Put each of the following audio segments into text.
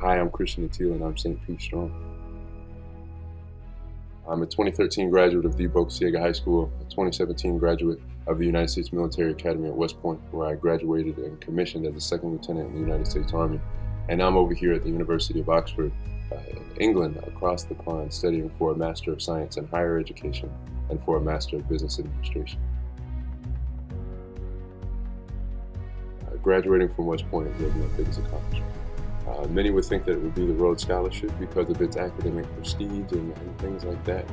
Hi, I'm Christian Nattiel and I'm St. Pete Strong. I'm a 2013 graduate of the Boca Ciega High School, a 2017 graduate of the United States Military Academy at West Point, where I graduated and commissioned as a second lieutenant in the United States Army. And I'm over here at the University of Oxford in England, across the pond, studying for a Master of Science in Higher Education and for a Master of Business Administration. Graduating from West Point was my biggest accomplishment. Many would think that it would be the Rhodes Scholarship because of its academic prestige and things like that.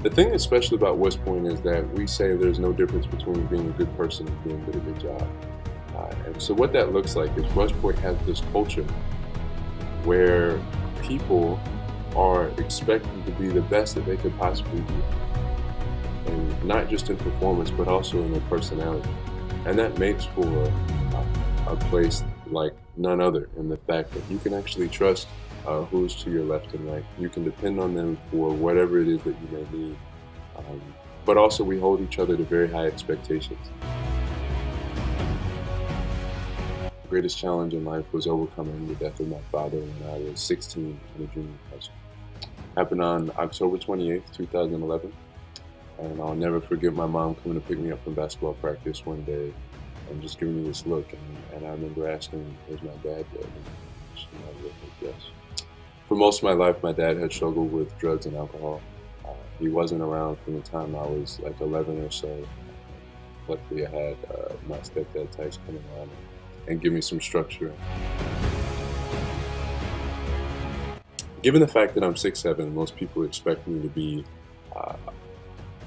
The thing especially about West Point is that we say there's no difference between being a good person and being good at a good job. And so what that looks like is West Point has this culture where people are expected to be the best that they could possibly be. And not just in performance, but also in their personality. And that makes for a place like none other, in the fact that you can actually trust who's to your left and right. You can depend on them for whatever it is that you may need. But also we hold each other to very high expectations. The greatest challenge in life was overcoming the death of my father when I was 16 in a junior high school. Happened on October 28th, 2011. And I'll never forget my mom coming to pick me up from basketball practice one day and just giving me this look, and I remember asking, "Is my dad dead?" And she nodded, yes. For most of my life, my dad had struggled with drugs and alcohol. He wasn't around from the time I was like 11 or so. Luckily, I had my stepdad Tice come around and give me some structure. Given the fact that I'm 6'7", most people expect me to be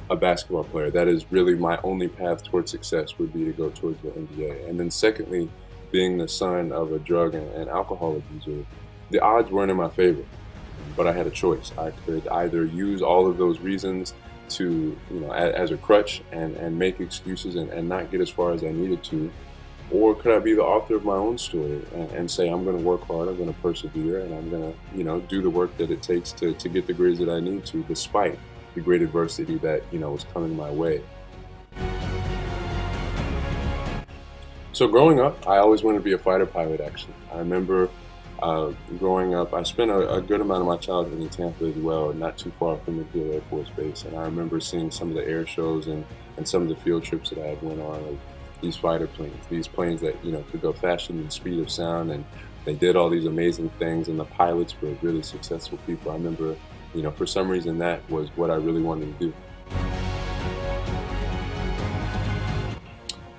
a basketball player. That is really my only path towards success, would be to go towards the NBA. And then secondly, being the son of a drug and alcohol abuser, the odds weren't in my favor, but I had a choice. I could either use all of those reasons to, as a crutch and make excuses and not get as far as I needed to, or could I be the author of my own story and say, I'm going to work hard, I'm going to persevere, and I'm going to, do the work that it takes to get the grades that I need to, despite the great adversity that was coming my way. So growing up, I always wanted to be a fighter pilot. Actually, I remember growing up, I spent a good amount of my childhood in Tampa as well, not too far from McDill Air Force Base, and I remember seeing some of the air shows and some of the field trips that I had went on of these fighter planes, these planes that could go faster than the speed of sound, and they did all these amazing things, and the pilots were really successful people. I remember, for some reason that was what I really wanted to do.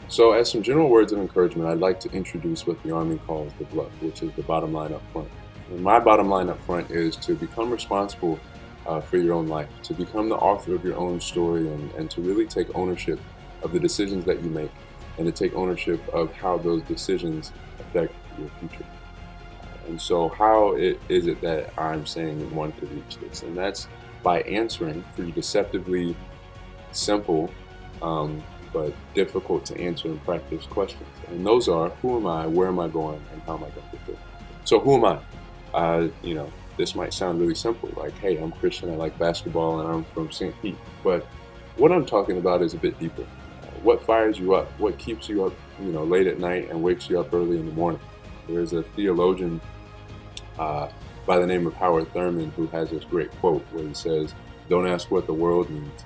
So as some general words of encouragement, I'd like to introduce what the Army calls the bluff, which is the bottom line up front. And my bottom line up front is to become responsible for your own life, to become the author of your own story, and to really take ownership of the decisions that you make, and to take ownership of how those decisions affect your future. And so how is it that I'm saying one could reach this? And that's by answering 3 deceptively simple but difficult to answer in practice questions. And those are, who am I, where am I going, and how am I going to get there? So who am I? This might sound really simple, like, hey, I'm Christian, I like basketball, and I'm from St. Pete. But what I'm talking about is a bit deeper. What fires you up? What keeps you up, late at night and wakes you up early in the morning? There's a theologian by the name of Howard Thurman who has this great quote where he says, "Don't ask what the world needs,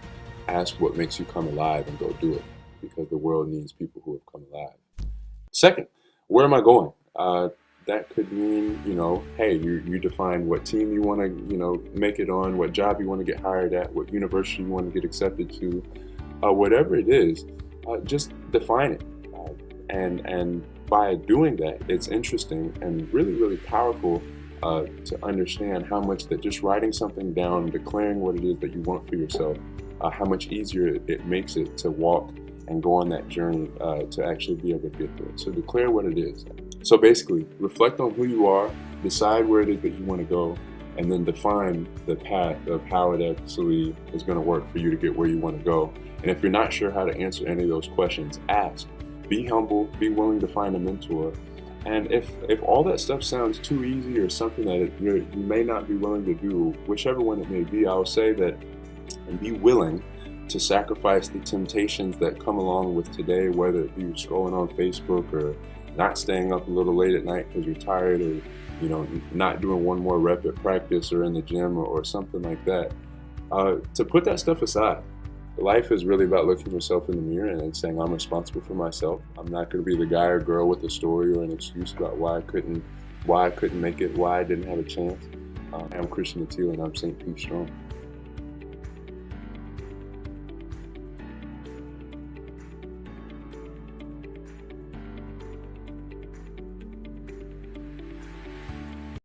ask what makes you come alive and go do it, because the world needs people who have come alive." Second, where am I going? That could mean, hey, you define what team you want to, make it on, what job you want to get hired at, what university you want to get accepted to, whatever it is, just define it. And by doing that, it's interesting and really, really powerful to understand how much that just writing something down, declaring what it is that you want for yourself, how much easier it makes it to walk and go on that journey to actually be able to get there. So declare what it is. So basically, reflect on who you are, decide where it is that you want to go, and then define the path of how it actually is going to work for you to get where you want to go. And if you're not sure how to answer any of those questions, ask. Be humble, be willing to find a mentor. And if all that stuff sounds too easy or something that you may not be willing to do, whichever one it may be, I'll say that, and be willing to sacrifice the temptations that come along with today, whether it be scrolling on Facebook or not staying up a little late at night because you're tired, or not doing one more rep at practice or in the gym, or something like that. To put that stuff aside. Life is really about looking yourself in the mirror and saying, I'm responsible for myself. I'm not going to be the guy or girl with a story or an excuse about why I couldn't make it, why I didn't have a chance. I'm Christian Nattiel, and I'm St. Pete Strong.